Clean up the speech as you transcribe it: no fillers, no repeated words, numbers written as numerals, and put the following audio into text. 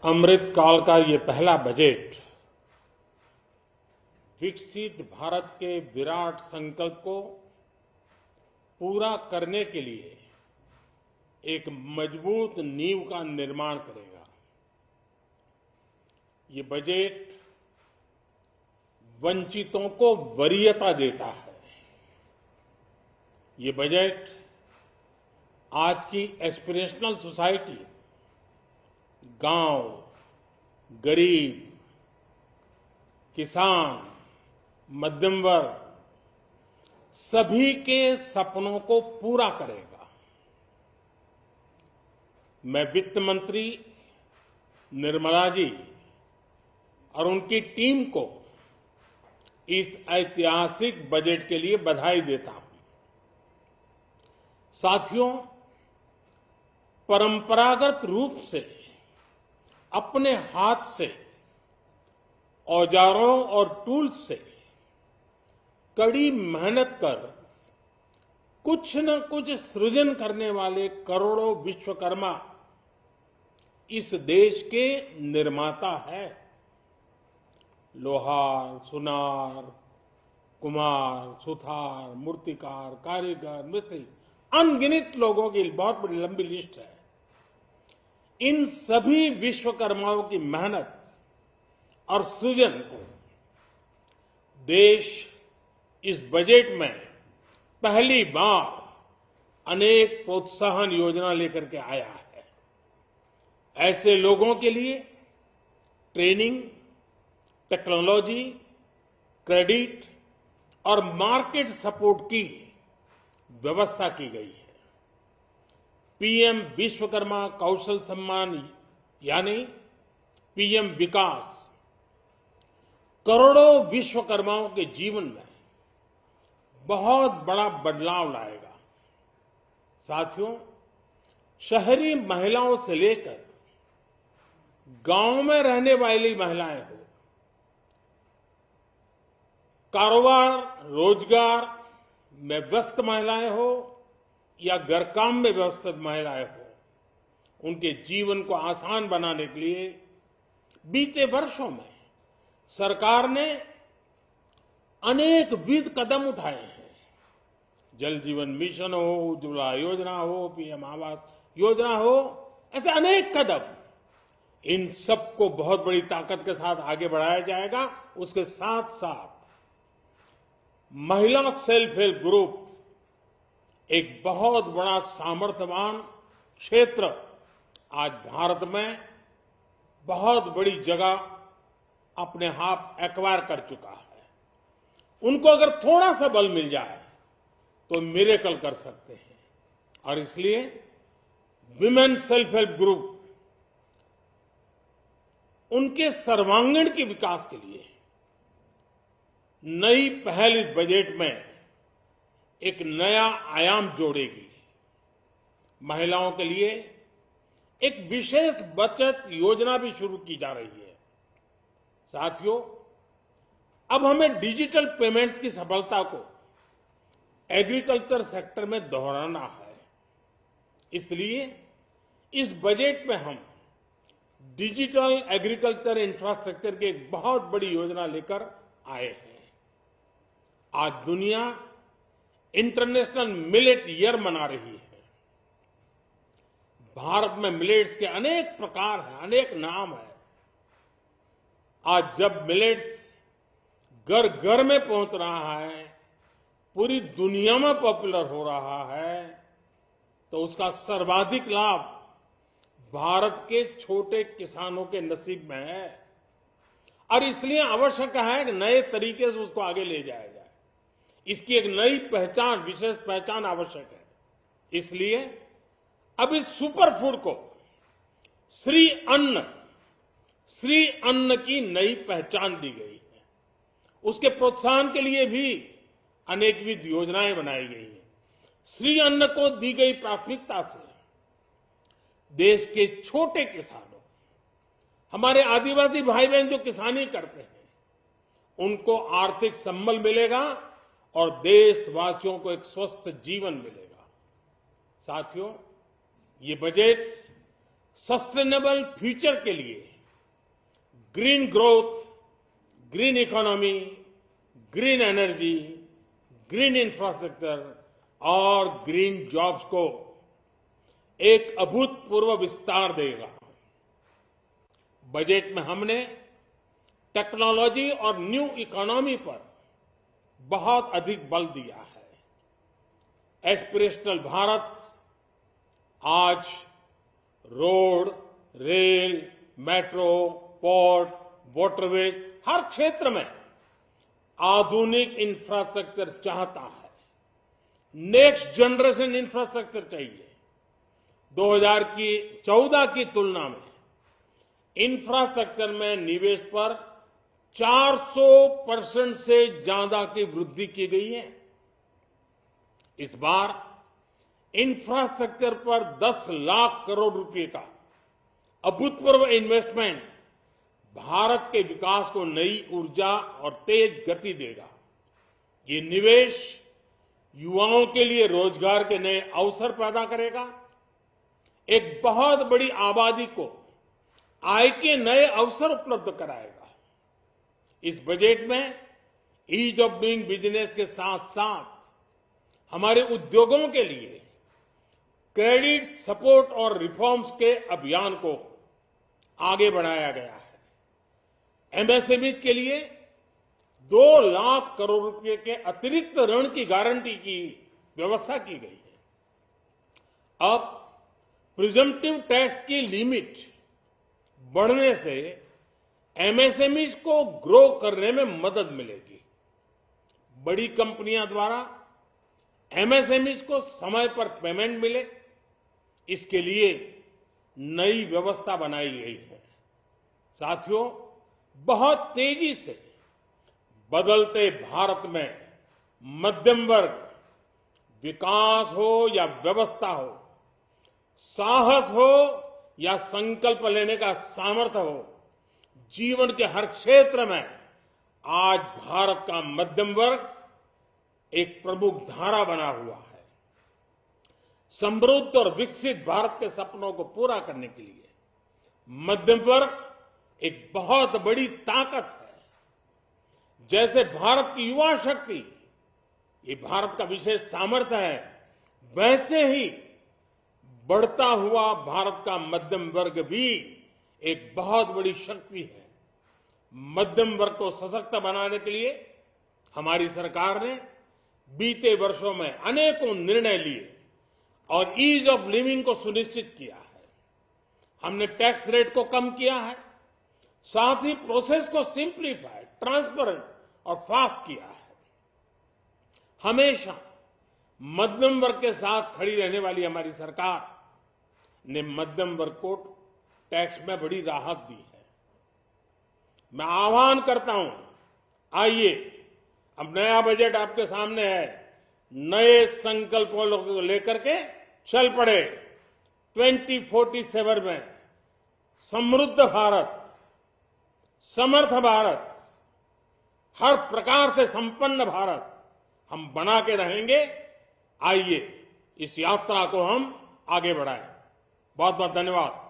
अमृत काल का ये पहला बजट विकसित भारत के विराट संकल्प को पूरा करने के लिए एक मजबूत नींव का निर्माण करेगा। ये बजट वंचितों को वरीयता देता है। ये बजट आज की एस्पिरेशनल सोसाइटी, गांव, गरीब, किसान, मध्यम वर्ग सभी के सपनों को पूरा करेगा। मैं वित्त मंत्री निर्मला जी और उनकी टीम को इस ऐतिहासिक बजट के लिए बधाई देता हूं। साथियों, परंपरागत रूप से अपने हाथ से औजारों और टूल्स से कड़ी मेहनत कर कुछ न कुछ सृजन करने वाले करोड़ों विश्वकर्मा इस देश के निर्माता है। लोहार, सुनार, कुम्हार, सुथार, मूर्तिकार, कारीगर, मिस्त्री, अनगिनत लोगों की बहुत बड़ी लंबी लिस्ट है। इन सभी विश्वकर्माओं की मेहनत और सृजन को देश इस बजट में पहली बार अनेक प्रोत्साहन योजना लेकर के आया है। ऐसे लोगों के लिए ट्रेनिंग, टेक्नोलॉजी, क्रेडिट और मार्केट सपोर्ट की व्यवस्था की गई है। पीएम विश्वकर्मा कौशल सम्मान यानी पीएम विकास करोड़ों विश्वकर्माओं के जीवन में बहुत बड़ा बदलाव लाएगा। साथियों, शहरी महिलाओं से लेकर गांव में रहने वाली महिलाएं हो, कारोबार रोजगार में व्यस्त महिलाएं हो या घर काम में व्यस्त महिलाएं हो, उनके जीवन को आसान बनाने के लिए बीते वर्षों में सरकार ने अनेक विध कदम उठाए हैं। जल जीवन मिशन हो, उज्ज्वला योजना हो, पीएम आवास योजना हो, ऐसे अनेक कदम। इन सबको बहुत बड़ी ताकत के साथ आगे बढ़ाया जाएगा। उसके साथ साथ महिला सेल्फ हेल्प ग्रुप एक बहुत बड़ा सामर्थ्यवान क्षेत्र आज भारत में बहुत बड़ी जगह अपने हाथ एक्वायर कर चुका है। उनको अगर थोड़ा सा बल मिल जाए तो मिरेकल कर सकते हैं। और इसलिए विमेन सेल्फ हेल्प ग्रुप उनके सर्वांगीण के विकास के लिए नई पहल इस बजट में एक नया आयाम जोड़ेगी। महिलाओं के लिए एक विशेष बचत योजना भी शुरू की जा रही है। साथियों, अब हमें डिजिटल पेमेंट्स की सफलता को एग्रीकल्चर सेक्टर में दोहराना है। इसलिए इस बजट में हम डिजिटल एग्रीकल्चर इंफ्रास्ट्रक्चर की एक बहुत बड़ी योजना लेकर आए हैं। आज दुनिया इंटरनेशनल मिलेट ईयर मना रही है। भारत में मिलेट्स के अनेक प्रकार हैं, अनेक नाम है। आज जब मिलेट्स घर घर में पहुंच रहा है, पूरी दुनिया में पॉपुलर हो रहा है, तो उसका सर्वाधिक लाभ भारत के छोटे किसानों के नसीब में है। और इसलिए आवश्यक है कि नए तरीके से उसको आगे ले जाया जाए। इसकी एक नई पहचान, विशेष पहचान आवश्यक है। इसलिए अब इस सुपर फूड को श्री अन्न की नई पहचान दी गई है। उसके प्रोत्साहन के लिए भी अनेकविध योजनाएं बनाई गई हैं। श्री अन्न को दी गई प्राथमिकता से देश के छोटे किसानों, हमारे आदिवासी भाई बहन जो किसानी करते हैं, उनको आर्थिक संबल मिलेगा और देशवासियों को एक स्वस्थ जीवन मिलेगा। साथियों, ये बजट सस्टेनेबल फ्यूचर के लिए green growth, green economy, green energy, green infrastructure और ग्रीन जॉब्स को एक अभूतपूर्व विस्तार देगा। बजट में हमने टेक्नोलॉजी और न्यू इकोनॉमी पर बहुत अधिक बल दिया है। एस्पिरेशनल भारत आज road, rail, metro, port, waterways हर क्षेत्र में आधुनिक इंफ्रास्ट्रक्चर चाहता है। नेक्स्ट जनरेशन इंफ्रास्ट्रक्चर चाहिए। 2014 की तुलना में इंफ्रास्ट्रक्चर में निवेश पर 400% से ज्यादा की वृद्धि की गई है। इस बार इंफ्रास्ट्रक्चर पर 10 लाख करोड़ रुपए का अभूतपूर्व इन्वेस्टमेंट भारत के विकास को नई ऊर्जा और तेज गति देगा। ये निवेश युवाओं के लिए रोजगार के नए अवसर पैदा करेगा, एक बहुत बड़ी आबादी को आय के नए अवसर उपलब्ध कराएगा। इस बजट में ईज ऑफ डूइंग बिजनेस के साथ साथ हमारे उद्योगों के लिए क्रेडिट सपोर्ट और रिफॉर्म्स के अभियान को आगे बढ़ाया गया है। एमएसएमई के लिए 2 लाख करोड़ रुपए के अतिरिक्त ऋण की गारंटी की व्यवस्था की गई है। अब प्रिजम्पटिव टैक्स की लिमिट बढ़ने से एमएसएमई को ग्रो करने में मदद मिलेगी। बड़ी कंपनियां द्वारा एमएसएमई को समय पर पेमेंट मिले, इसके लिए नई व्यवस्था बनाई गई है। साथियों, बहुत तेजी से बदलते भारत में मध्यम वर्ग, विकास हो या व्यवस्था हो, साहस हो या संकल्प लेने का सामर्थ्य हो, जीवन के हर क्षेत्र में आज भारत का मध्यम वर्ग एक प्रमुख धारा बना हुआ है। समृद्ध और विकसित भारत के सपनों को पूरा करने के लिए मध्यम वर्ग एक बहुत बड़ी ताकत है। जैसे भारत की युवा शक्ति ये भारत का विशेष सामर्थ्य है, वैसे ही बढ़ता हुआ भारत का मध्यम वर्ग भी एक बहुत बड़ी शक्ति है। मध्यम वर्ग को सशक्त बनाने के लिए हमारी सरकार ने बीते वर्षों में अनेकों निर्णय लिए और ईज ऑफ लिविंग को सुनिश्चित किया है। हमने टैक्स रेट को कम किया है, साथ ही प्रोसेस को सिंप्लीफाई, ट्रांसपेरेंट और फास्ट किया है। हमेशा मध्यम वर्ग के साथ खड़ी रहने वाली हमारी सरकार ने मध्यम वर्ग को टैक्स में बड़ी राहत दी है। मैं आह्वान करता हूं, आइए अब नया बजट आपके सामने है, नए संकल्पों को लेकर के चल पड़े। 2047 में समृद्ध भारत, समर्थ भारत, हर प्रकार से संपन्न भारत हम बना के रहेंगे। आइए इस यात्रा को हम आगे बढ़ाएं। बहुत बहुत धन्यवाद।